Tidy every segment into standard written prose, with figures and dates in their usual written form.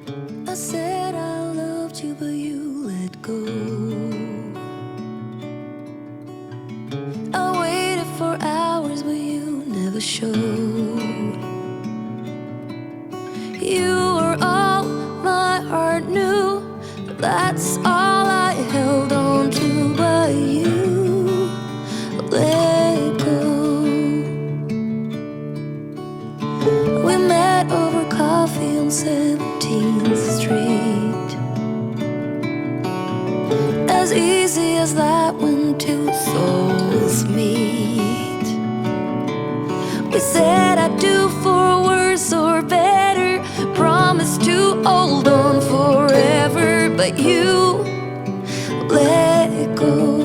I said I loved you, but you let go. I waited for hours, but you never showed. You were all my heart knew. That's all I held on to, but you let go. We met over coffee on 17th Street. As easy as that when two souls meet. We said I do for worse or better. Promised to hold on forever, but you let go.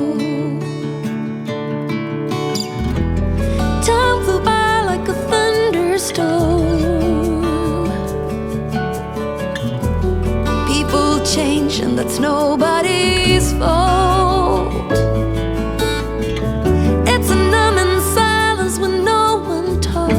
Time flew by like a thunderstorm. People change and that's nobody's fault. It's a numbing silence when no one talks,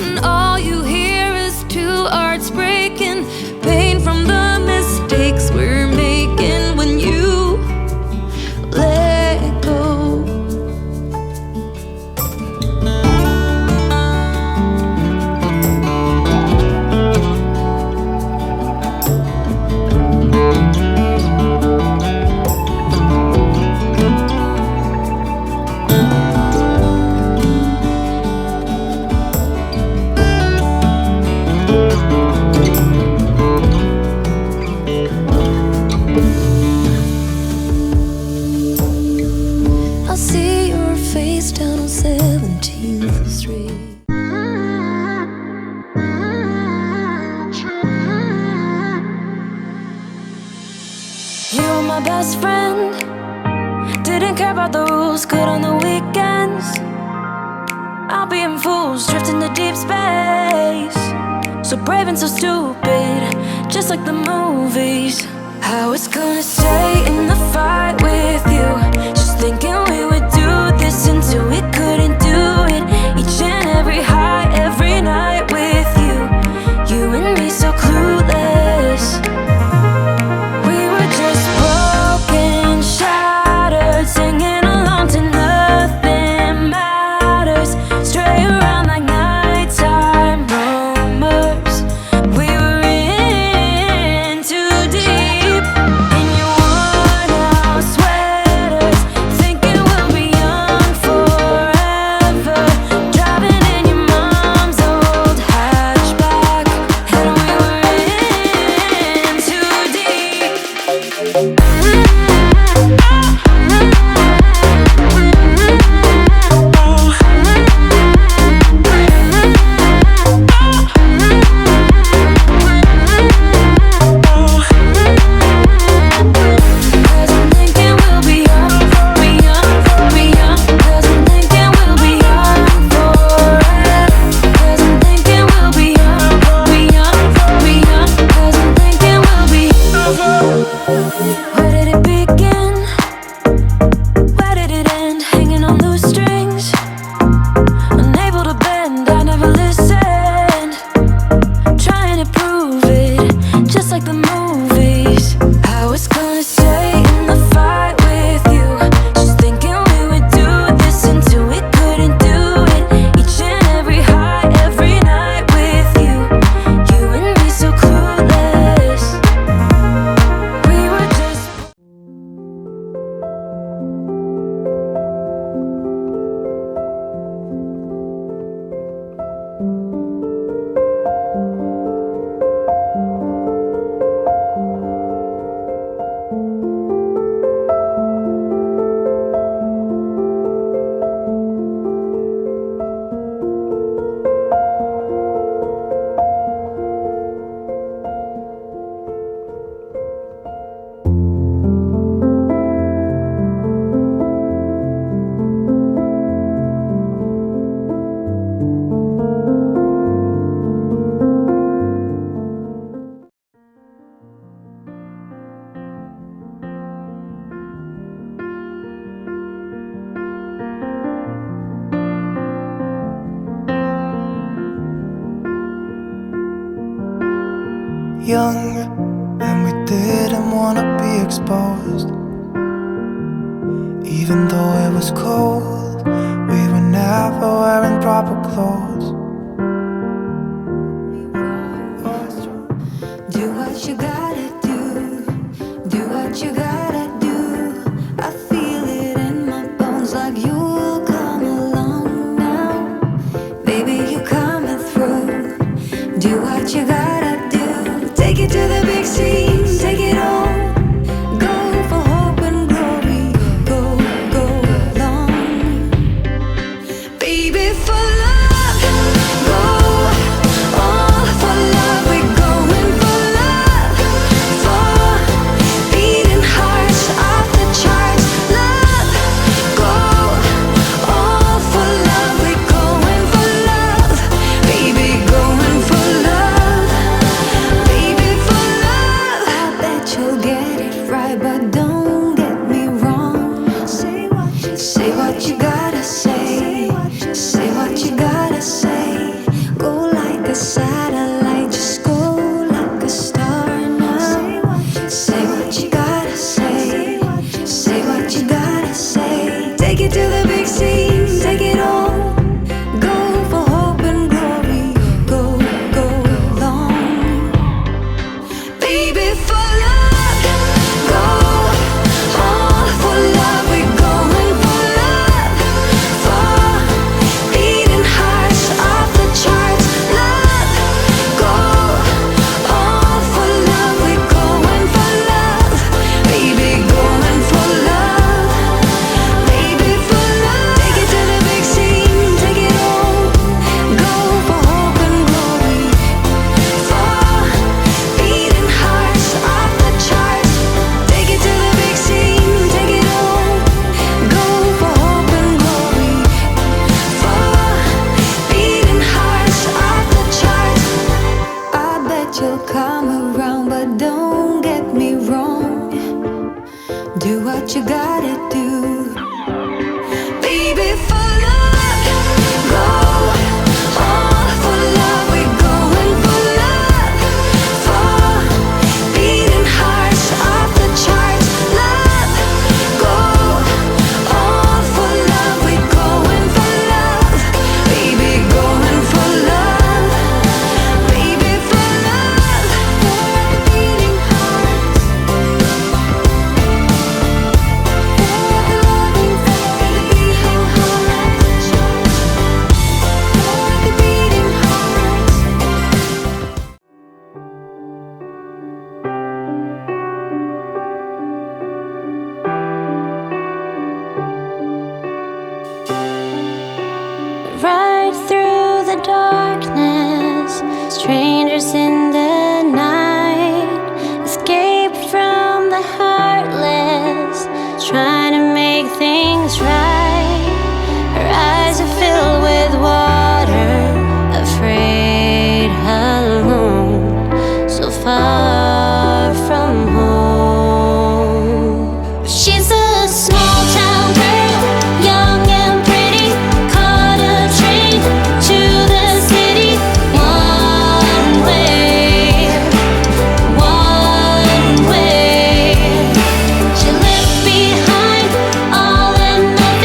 and all you hear is two hearts breaking, pain from the mistakes we're making when you let go. I see your face down on 17th Street. You were my best friend. Didn't care about the rules, good on the weekends. I'll be in fools, drifting to deep space. So brave and so stupid, just like the movies. I was gonna stay in the fight with you, just thinking we would do this until we couldn't do it. Each and every high, every night with you, you and me so clueless. We were just broken, shattered, singing along to nothing matters. Stray around like nighttime rumors. We were in too deep in your worn out sweaters, thinking young, and we didn't wanna be exposed. Even though it was cold, we were never wearing proper clothes. Do what you gotta do, do what you gotta do. I feel it in my bones like you'll come along now. Baby, you coming through. Do what you gotta do. Take it to the big scene, take it on. Go for hope and glory. Go, go long. Baby, for love. Go all for love. We're going for love. For beating hearts off the charts. Love. Go all for love. We're going for love. Baby, going for love. Baby, for love. I bet you'll get it right, but don't get me wrong. Say what you gotta say. Say what you gotta say. Go like a satellite, just go like a star now. Say what you gotta say. Say what you gotta say. Take it to the big scene, take it all. Go for hope and glory. Go, go long. Baby, for love. Go all for love. We're going for love. For beating hearts off the charts. Love. Go all for love. We're going for love. Baby, going for love. Baby, for love. Take it to the big scene, take it all. Go for hope and glory. For beating hearts off the charts. Take it to the big scene, take it all. Go for hope and glory. For beating hearts off the charts. I bet you'll come around, but don't get me wrong. Do what you gotta do. Baby, for love. Go all for love. We're going for love. For beating hearts off the charts. Love. Go all for love. We're going for love. Baby, going for love. Baby, for love. Beating hearts. Right through the darkness, strangers in the night, escape from the heartless, trying to make things right. Her eyes are filled with water, afraid, alone, so far from home. She's a small town girl, young and pretty, caught a train to the city. One way, one way. She left behind all and nothing.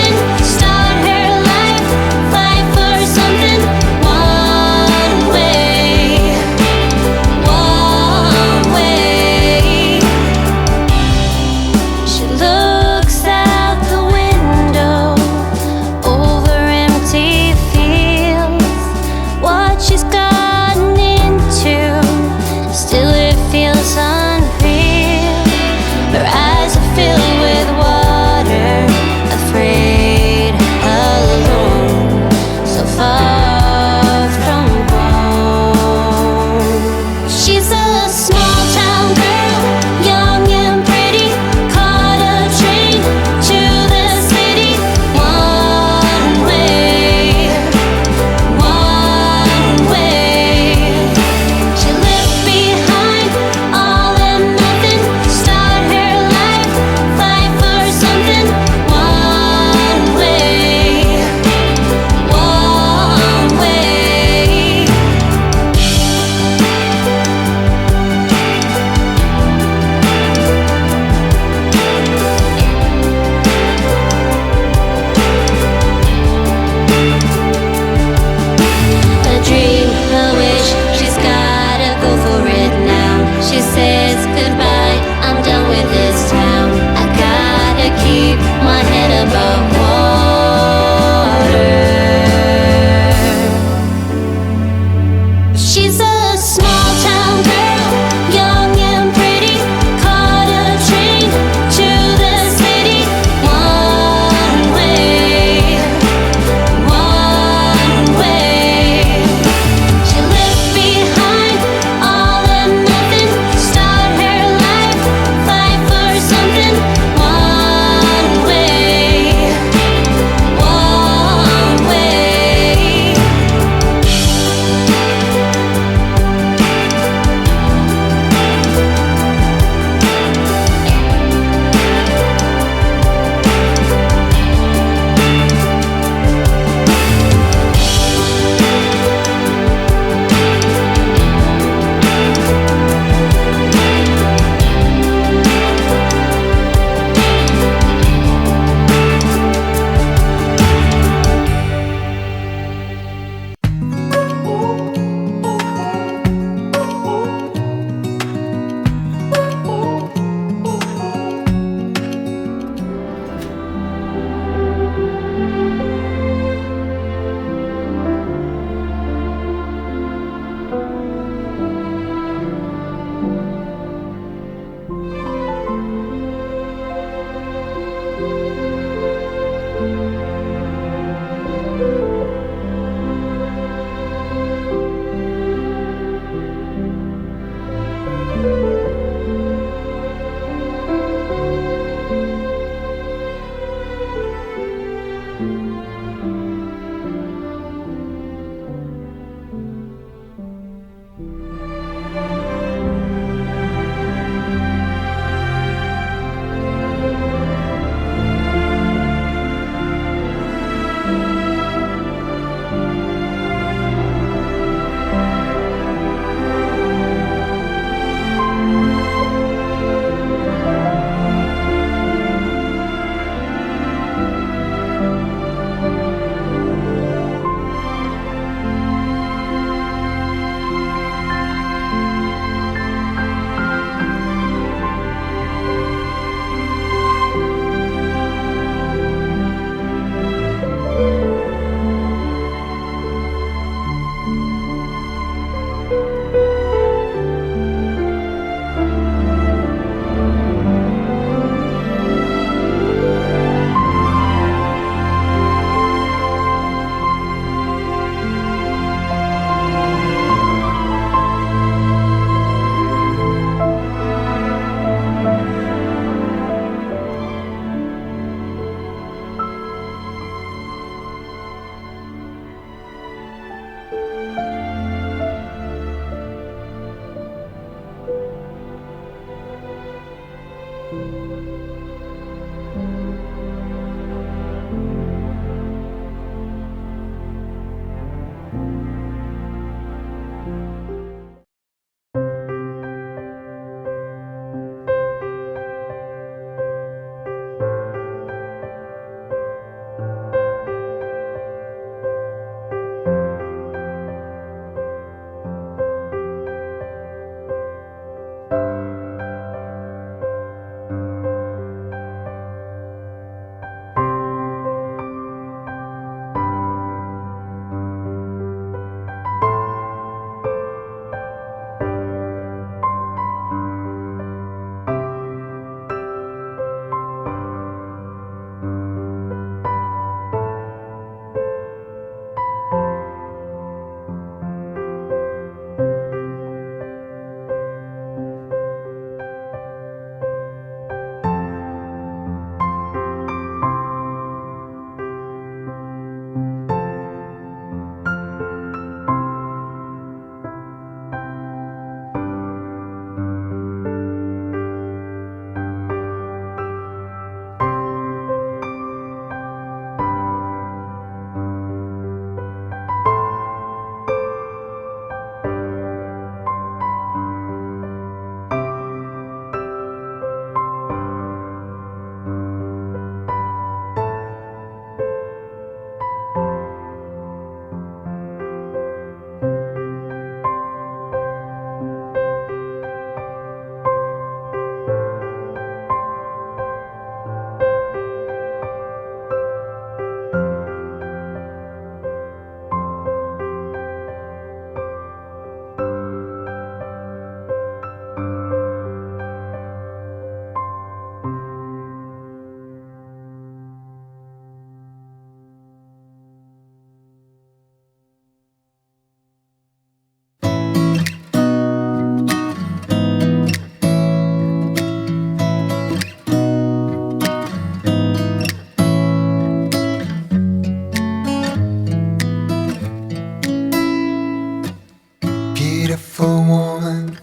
beautiful woman.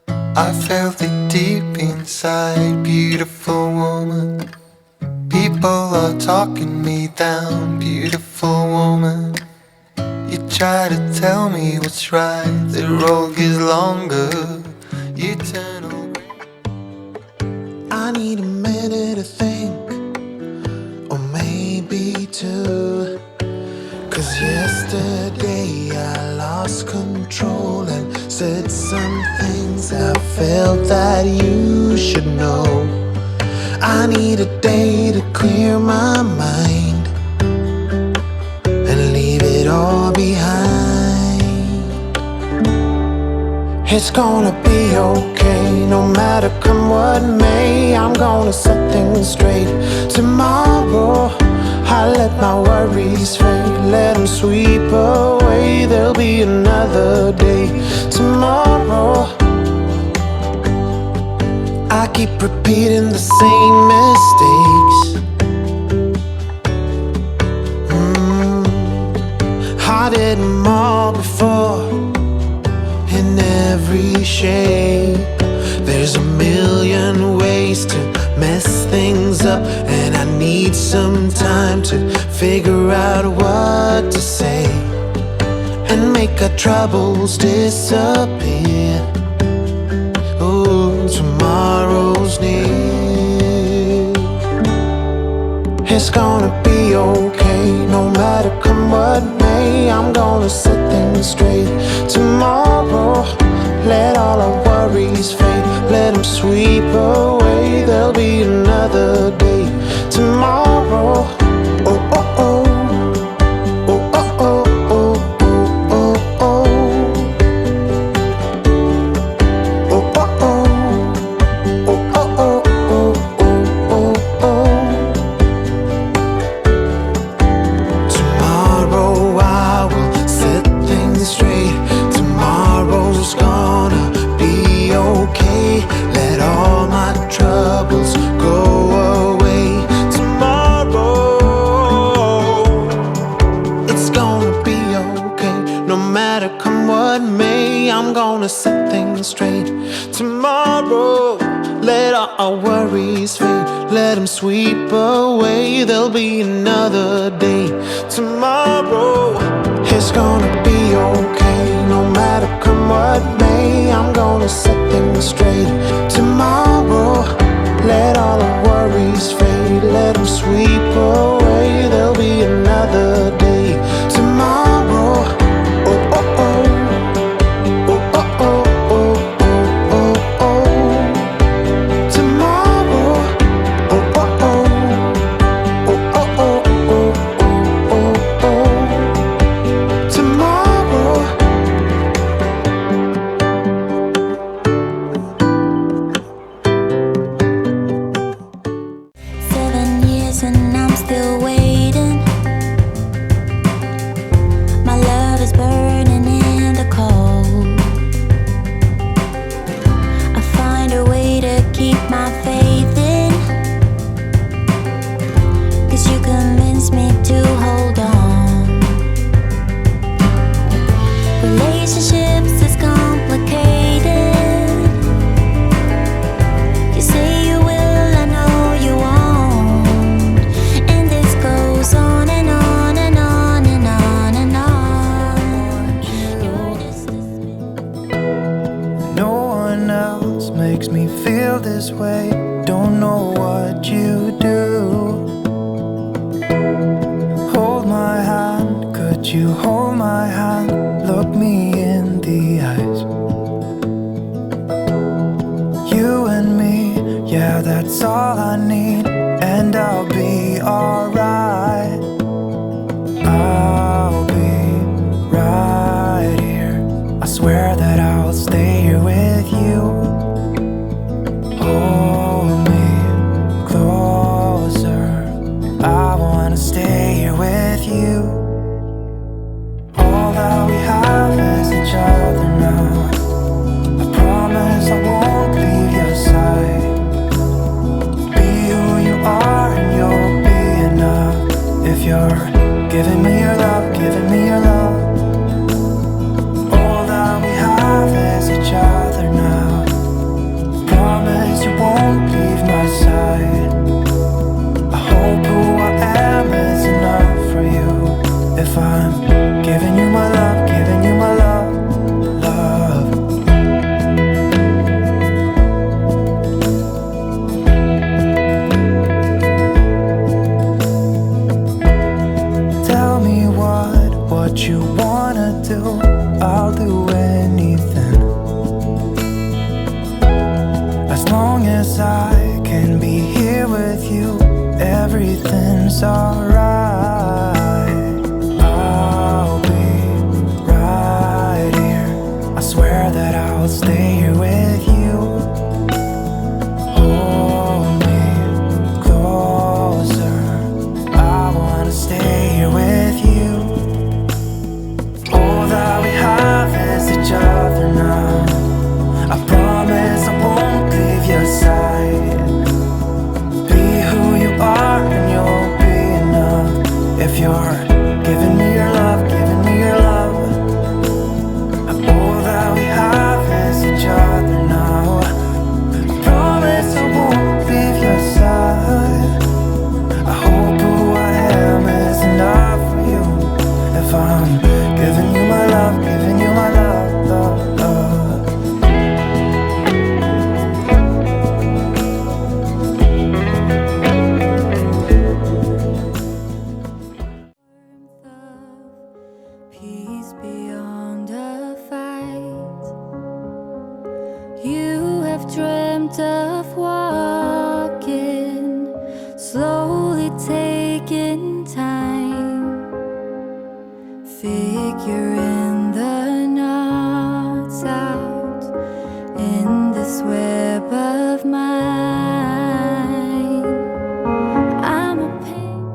I felt it deep inside, beautiful woman. People are talking me down, beautiful woman. You try to tell me what's right, the road gets longer, you turn away. I need a minute to think, or maybe two. 'Cause yesterday I lost control and said some things I felt that you should know. I need a day to clear my mind and leave it all behind. It's gonna be okay, no matter come what may. I'm gonna set things straight tomorrow. I let my worries fade, let them sweep away. There'll be another day tomorrow. I keep repeating the same mistakes. I did them all before, in every shape. There's a million ways to mess things up, and I need some time to figure out what to say and make our troubles disappear. Oh, tomorrow's near. It's gonna be okay, no matter come what may. I'm gonna set things straight tomorrow. Let all our worries fade, let them sweep away. There'll be another day tomorrow. Oh, oh, oh. Oh, oh, oh, oh, oh, oh, oh. Oh, oh, oh. Oh, oh, oh, oh, oh, oh, oh. Tomorrow I will set things straight. Tomorrow's gonna be okay. Let all my troubles go away. Tomorrow it's gonna be okay, no matter come what may. I'm gonna set things straight tomorrow. Let all our worries fade, let them sweep away. There'll be another day tomorrow. It's gonna be okay, no matter come what may. I'm gonna set things straight tomorrow. Let all the worries fade, let them sweep away. There'll be another day tomorrow. Oh, oh, oh. Oh, oh, oh, oh, oh, oh, oh. Tomorrow. Oh, oh, oh. Oh, oh, oh, oh, oh, oh, oh. Tomorrow. 7 years and I'm still waiting. My love is burning in the cold. I find a way to keep my faith in, 'cause you convince me to hold on. Relationships is complicated. You say you will, I know you won't. And this goes on and on and on and on and on. You're just No one else makes me feel this way. Don't know what you do. Hold my hand, could you hold my hand? Look me in the eyes. You and me, yeah, that's all I need. And I'll be alright. I'll be right here. I swear that I'll stay here with you. Hold me closer. I wanna stay here with you. All that we have is each other now. I promise I won't leave your side. Be who you are and you'll be enough. If you're giving me your love, giving me your love. All that we have everything's alright. I'll be right here. I swear that I'll stay here with you. Hold me closer. I wanna stay here with you. All that we have is each other now. I promise I won't leave your side. Be who you are and you'll be enough. If you're giving me your love, giving me your love. All that we have is each other now. I promise I won't leave your side. I hope who I am is enough for you. If I'm giving you my love, giving you my love, love, love. Peace beyond a fight. You have dreamt of walking, slowly taking time, figuring the knots out in this web of mine. I'm a pain.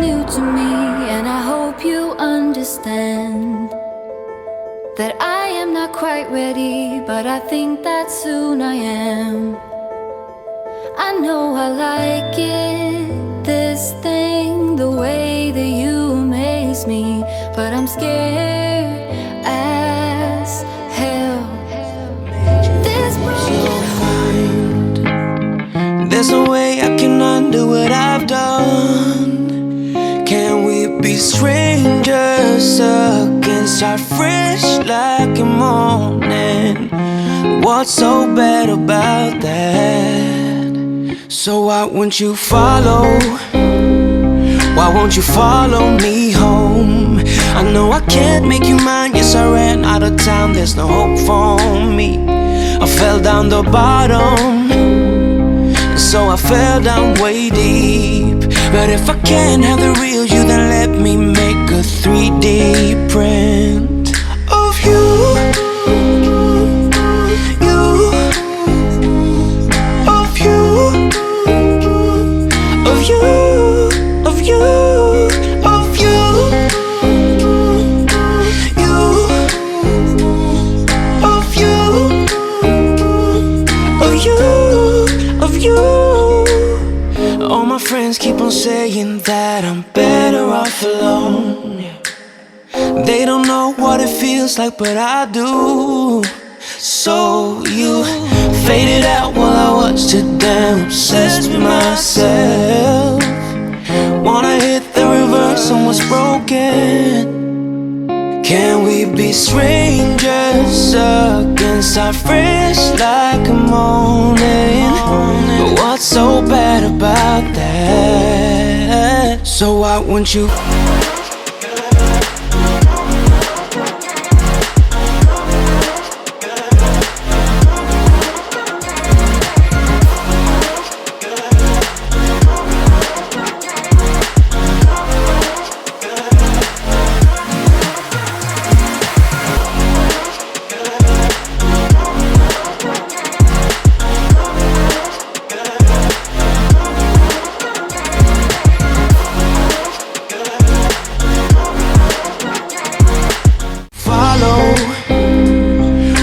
new to me, and I hope you understand that I am not quite ready, but I think that soon I am. I know I like it, this thing, the way that you amaze me, but I'm scared as hell. This There's no way I can undo what I've done. Can we be strangers again? Start fresh like a morning. What's so bad about that? So why won't you follow? Why won't you follow me home? I know I can't make you mine. Yes, I ran out of time. There's no hope for me. I fell down the bottom, so I fell down way deep. But if I can't have the real you, then let me make a 3D print of you, you, of you, of you, of you, of you, you, of you, of you, of you. All my friends keep on saying that I'm better off alone. They don't know what it feels like, but I do. So you faded out while I watched it damn obsessed with myself. Wanna hit the reverse on what's broken. Can we be strangers again? Start fresh like a morning. But what's so bad about that? So why won't you?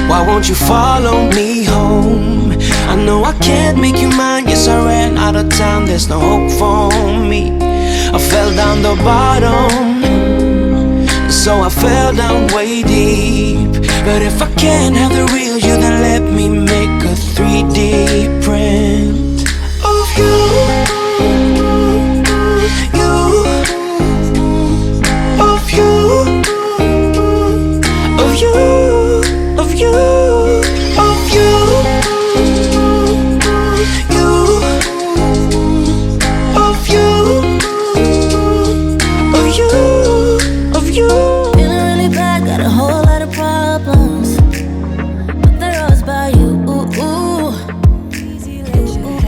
Why won't you follow me home? I know I can't make you mine. Yes, I ran out of time. There's no hope for me. I fell down the bottom, so I fell down way deep. But if I can't have the real you, then let me make a 3D print of you, you, of you, of you, of you, of you, you, of you, of you, of you. feeling really bad, got a whole lot of problems, but they're all about you. Easy let your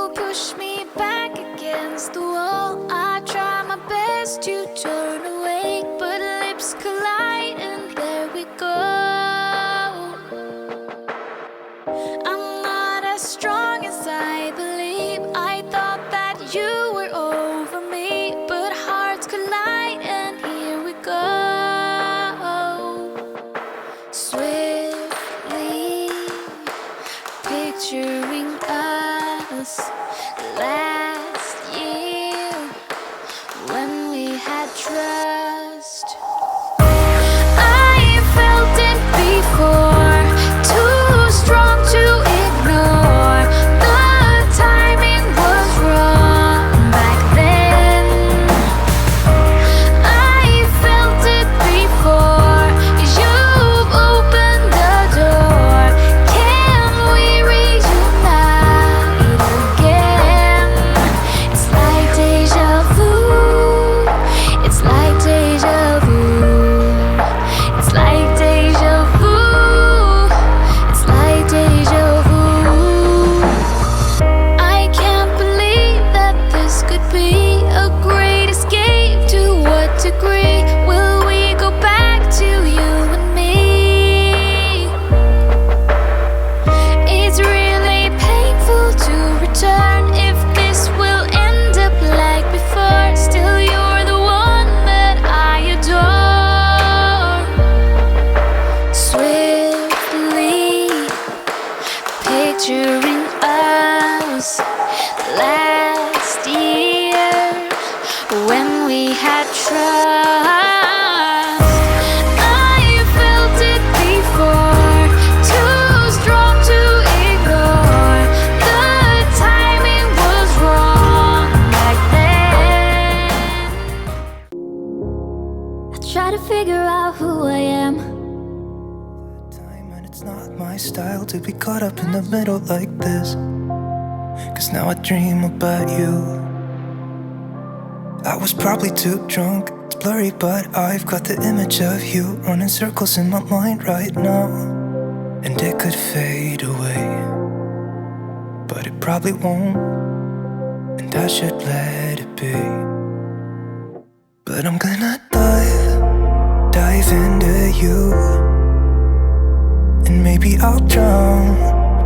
you push me back against the wall. I try my best to turn away, but lips collide and there we go. I'm not as strong as I believe. I thought that you were over me, but hearts collide and here we go. Swiftly picturing us last year when we had trust. I felt it before, too strong to ignore. The timing was wrong back then. I felt it before, you've opened the door. Can we reunite again? It's like deja vu. It's like deja vu. It's like deja vu. It's like deja vu. I can't believe that this could be a great escape. To what degree will we go back to you and me? It's really painful to return. If this will end up like before, still you're the one that I adore. Swiftly picturing us last year when we had trust. I felt it before, too strong to ignore. The timing was wrong back then. I try to figure out who I am. Time, and it's not my style to be caught up in the middle like this. 'Cause now I dream about you. I was probably too drunk, it's blurry, but I've got the image of you running circles in my mind right now. And it could fade away, but it probably won't, and I should let it be. But I'm gonna dive into you. And maybe I'll drown,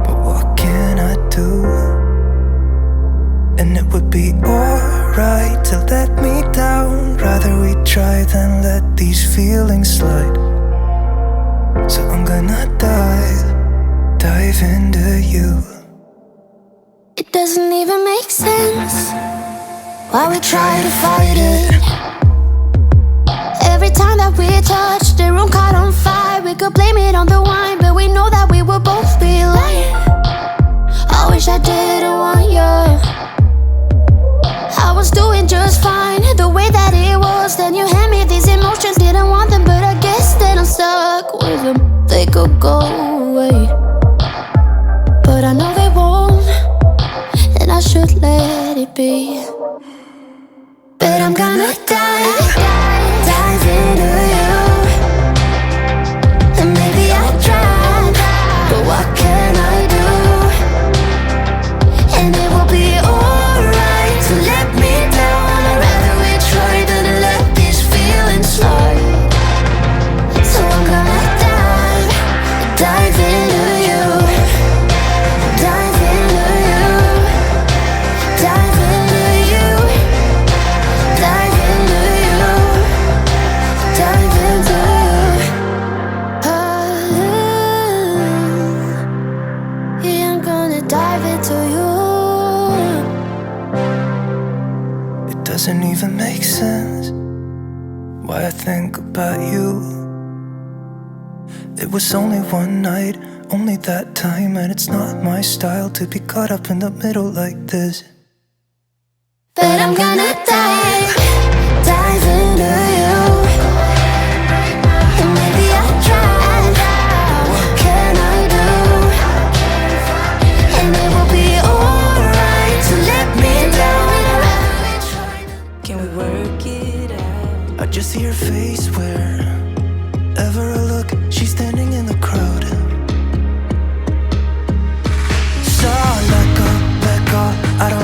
but what can I do? And it would be alright to let me down. Rather we try than let these feelings slide. So I'm gonna dive into you. It doesn't even make sense why we try to fight it. Every time that we touch, the room caught on fire. We could blame it on the wine, but we know that we will both be lying. I wish I didn't want you. I was doing just fine, the way that it was. Then you hand me these emotions, didn't want them, but I guess that I'm stuck with them. They could go away, but I know they won't, and I should let it be. But I'm gonna dive into you. And maybe I'll try, but what can I do? And it will be alright to let me down. I'd rather we try than let these feelings slide. So I'm gonna dive into you. Dive into you. Dive into you. Dive into you. Dive into you. Yeah, I'm gonna dive into you. It doesn't even make sense why I think about you. It was only one night, only that time, and it's not my style to be caught up in the middle like this. But I'm gonna dive into you. And maybe I'll try. What can I do? And it will be alright to let me down. Can we work it out? I just see her face wherever I look. She's standing in the crowd. So let go, I don't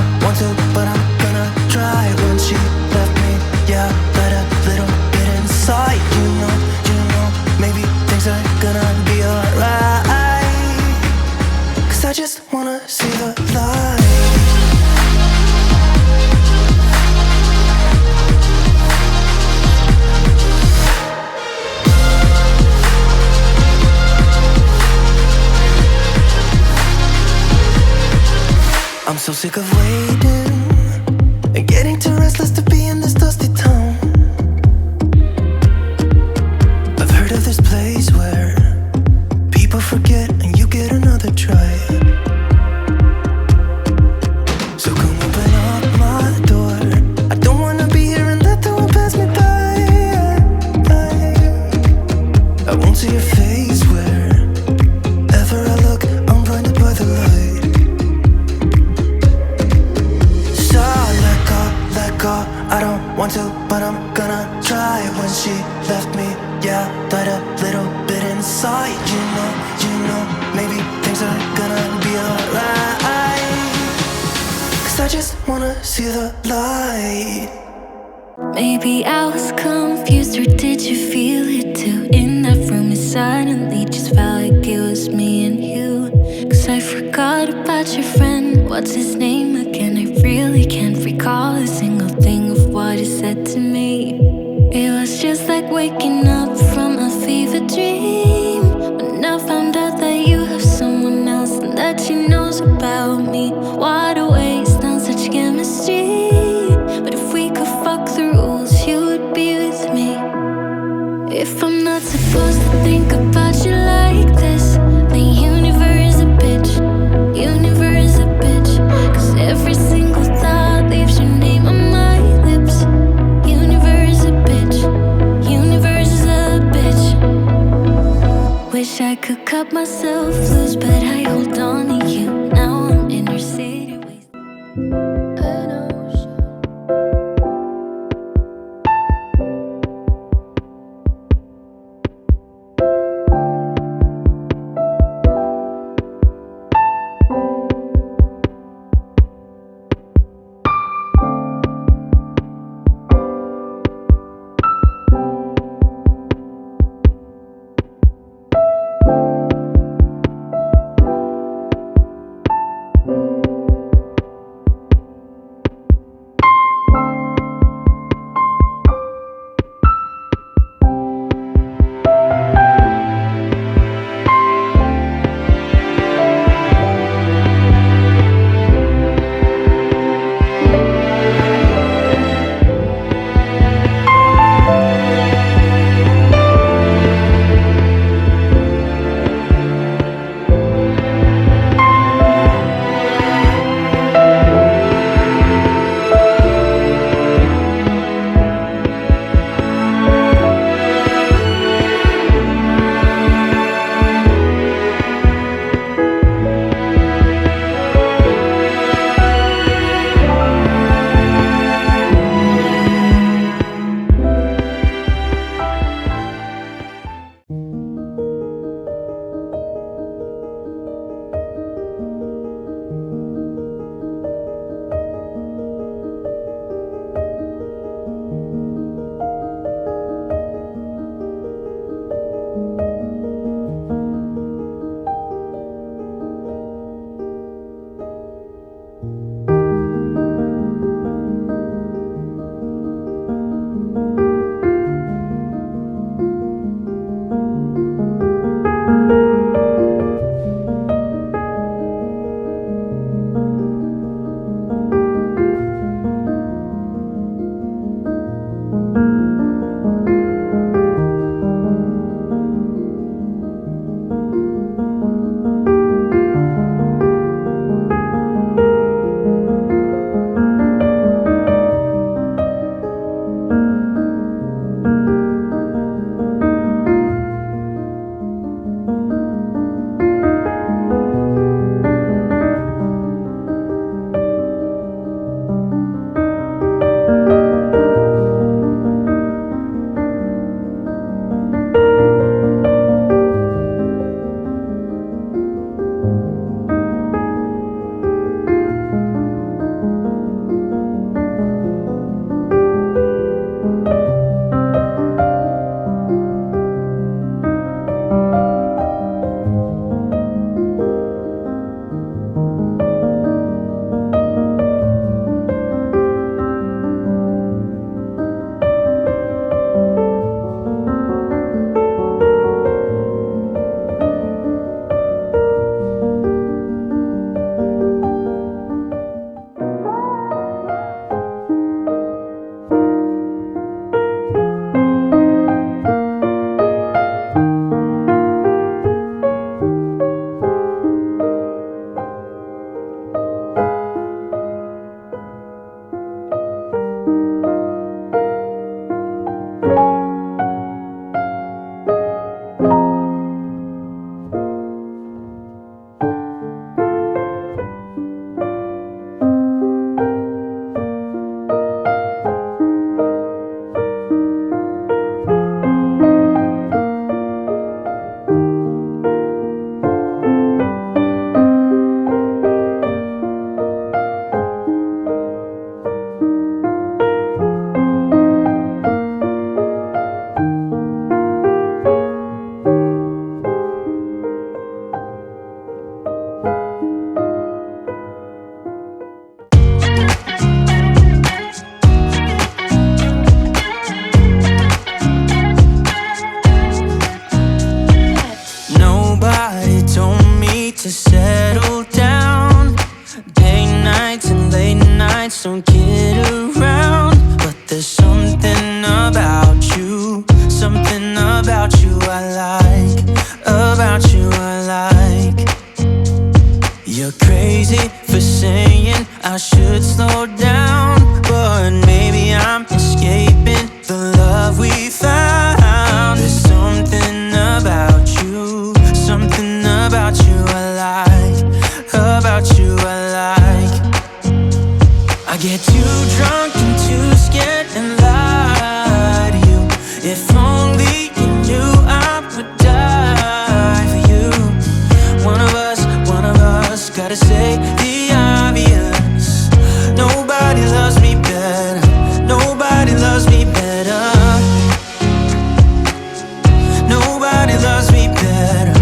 I just wanna see the light. I'm so sick of waiting and getting too restless to be in this dusty town. I've heard of this place where people forget and you get another try. So come open up my door. I don't wanna be here and let the world pass me by. I won't see your face wherever I look. I'm blinded by the light. So let go, I don't want to, but I'm gonna try. When she left me, yeah, died a little bit inside. You know, maybe things are gonna be alright. 'Cause I just wanna see the light. Maybe I was confused, or did you feel it too? In that room it suddenly just felt like it was me and you. 'Cause I forgot about your friend, what's his name again? I really can't recall a single thing of what he said to me. It was just like waking up from a fever dream, when I found out that you have someone else and that she knows about me. What a waste on such chemistry. But if we could fuck the rules, you would be with me. If I'm not supposed to think about you like this, the universe is a bitch, universe is a bitch. 'Cause every single thought leaves your name on my lips. Universe is a bitch, universe is a bitch. You're crazy for saying I should slow down, but maybe I'm escaping the love we found. There's something about you, something about you I like, about you I like. I get too drunk and too scared and lie to you. If only you knew I would die for you. One of us gotta say the obvious. Nobody loves me better, nobody loves me better, nobody loves me better.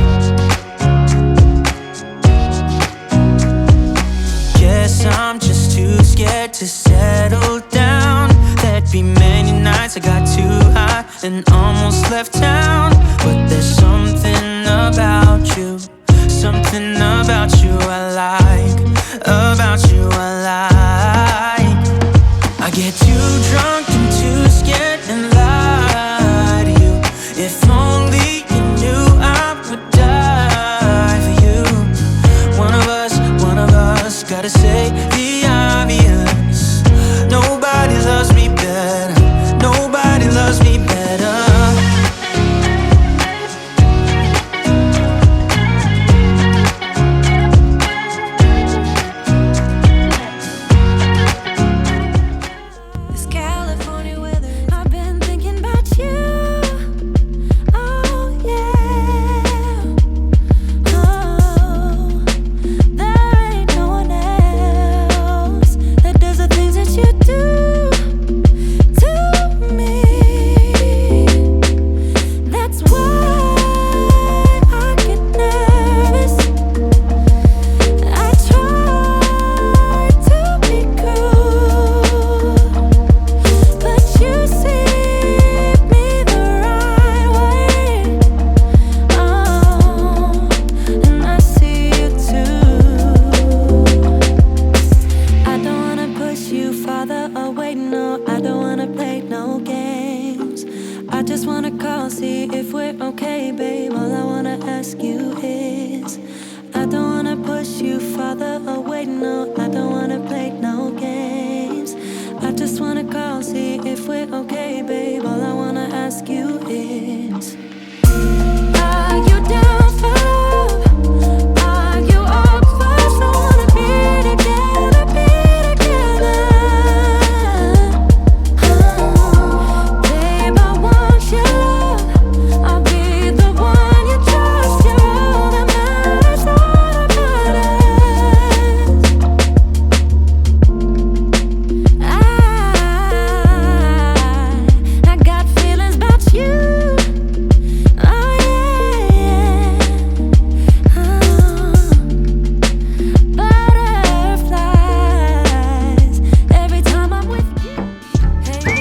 Guess I'm just too scared to settle down. There'd be many nights I got too high and almost left town. But there's something about you, something about you I like, about you I like. I get too drunk and too scared and lie to you. If only you knew I would die for you. One of us gotta say the obvious. Nobody loves me better, nobody loves me better. This California weather, I've been thinking about you. Oh yeah. Oh, there ain't no one else that does the things that you do to me. That's why I get nervous. I try to be cool, but you see me the right way. Oh, and I see you too. I don't wanna push you farther away, no, I don't wanna play no games. I just wanna call, see if we're okay, babe. All I wanna ask you is, I don't wanna push you farther away, no, I don't wanna play no games. I just wanna call, see if we're okay, babe. All I wanna ask you is, are you down for love? Are you up for someone to be together, be together? Babe, I want your love. I'll be the one you trust. You're all that matters, all that matters. I got feelings about you. Oh yeah, yeah. Butterflies every time I'm with you. Hey,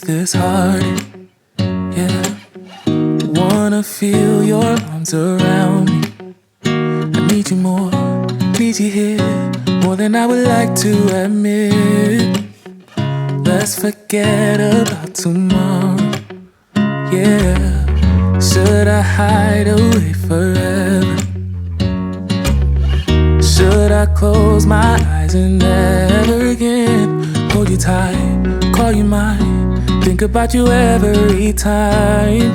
this heart, yeah. Wanna feel your arms around me. I need you more, need you here, more than I would like to admit. Let's forget about tomorrow. Yeah, should I hide away forever? Should I close my eyes and never again hold you tight, call you mine, think about you every time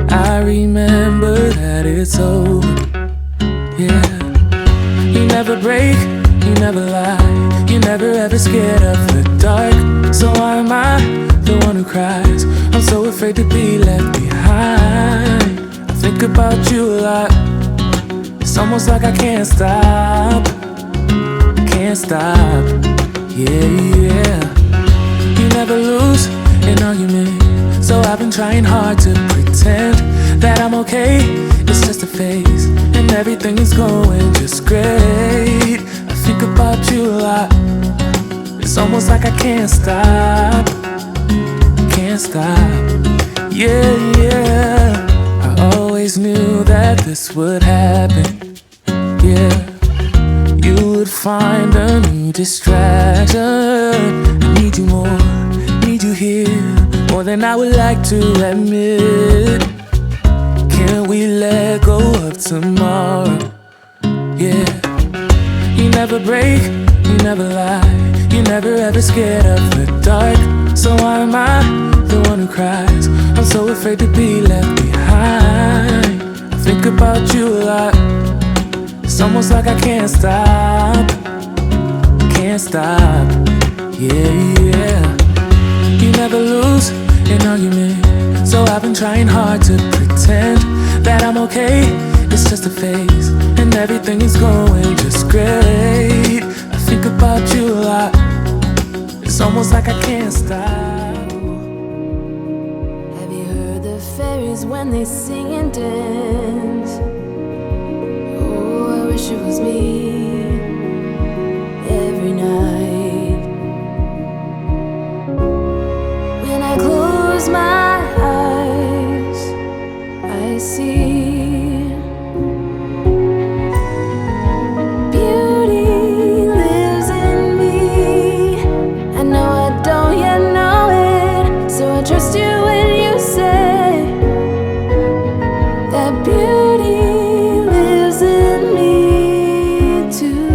I remember that it's over? Yeah, you never break, you never lie, you're never ever scared of the dark. So why am I the one who cries? I'm so afraid to be left behind. I think about you a lot. It's almost like I can't stop. Can't stop. Yeah, yeah. You never lose an argument, so I've been trying hard to pretend that I'm okay. It's just a phase, and everything is going just great. I think about you a lot. It's almost like I can't stop. Can't stop. Yeah, yeah. I always knew that this would happen. Yeah, you would find a new distraction. I need you more, need you here, more than I would like to admit. Can we let go of tomorrow? Yeah, you never break, you never lie, you're never ever scared of the dark. So why am I the one who cries? I'm so afraid to be left behind. I think about you a lot. It's almost like I can't stop. Can't stop. Yeah, yeah. You never lose an argument, so I've been trying hard to pretend that I'm okay. It's just a phase, and everything is going just great. I think about you a lot. It's almost like I can't stop. Have you heard the fairies when they sing and dance? Oh, I wish it was me every night. When I close my eyes, I see beauty lives in me. I know I don't yet know it, so I trust you when you say that beauty lives in me too.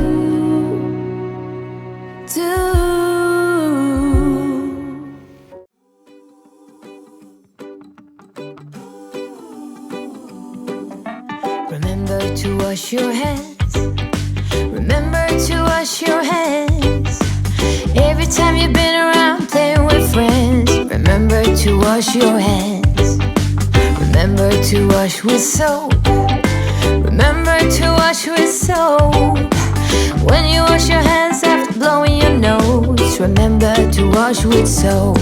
Remember to wash your hands. Remember to wash your hands. Every time you've been around playing with friends, remember to wash your hands. Remember to wash with soap. Remember to wash with soap. When you wash your hands after blowing your nose, remember to wash with soap.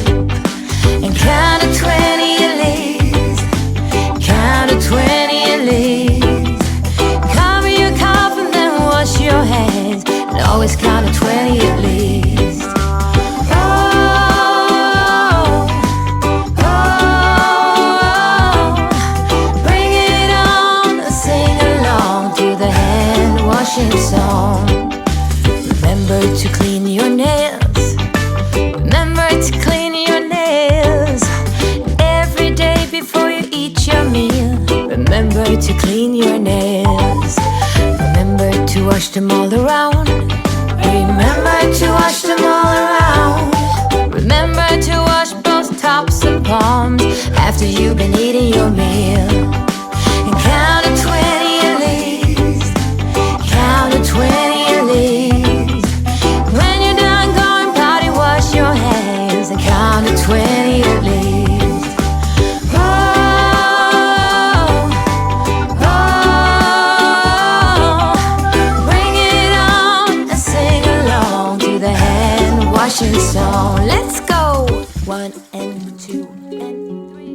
And count to 20 at least. Count to 20 at least. Cover your cough and then wash your hands. And always count to 20 at least. Oh, oh, bring it on, sing along to the hand washing song. Remember to clean your nails. Remember to clean your nails every day before you eat your meal. Remember to clean your nails. Remember to wash them all around. Remember to wash them all around. Remember to wash both tops and palms after you've been eating your meal. And count to 20 at least. Count to 20 at least. When you're done going potty, wash your hands and count to 20 at least. Oh, oh, bring it on and sing along to the hand washing song. Let's go. 1 and 2 and 3.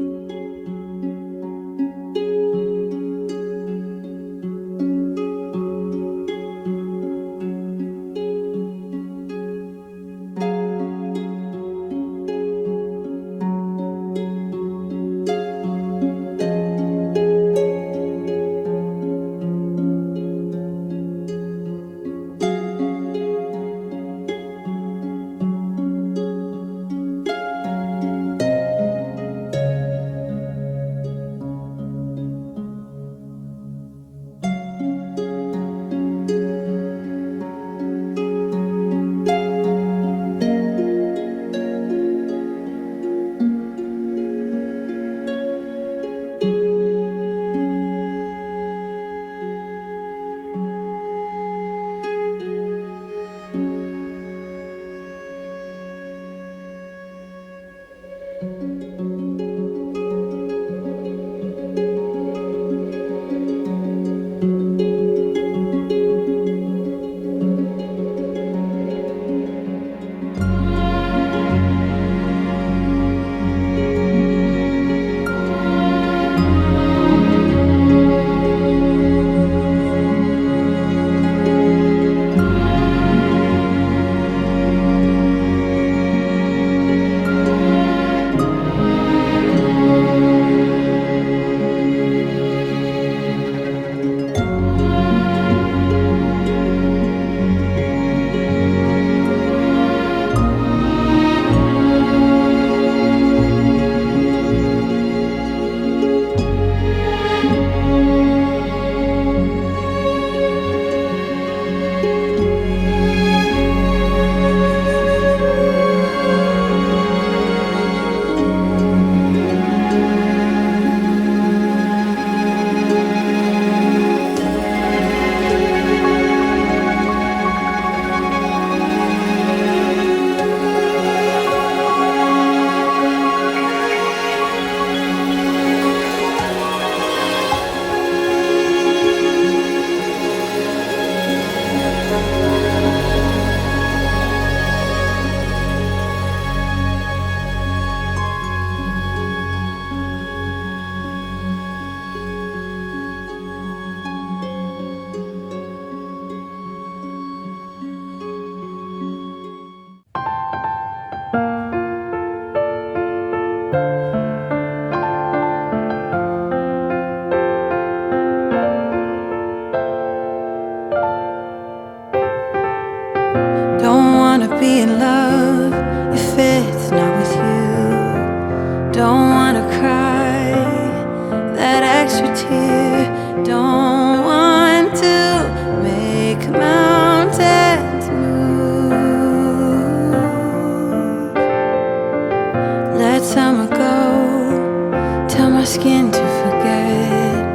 time ago. Tell my skin to forget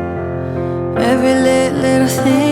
every little thing.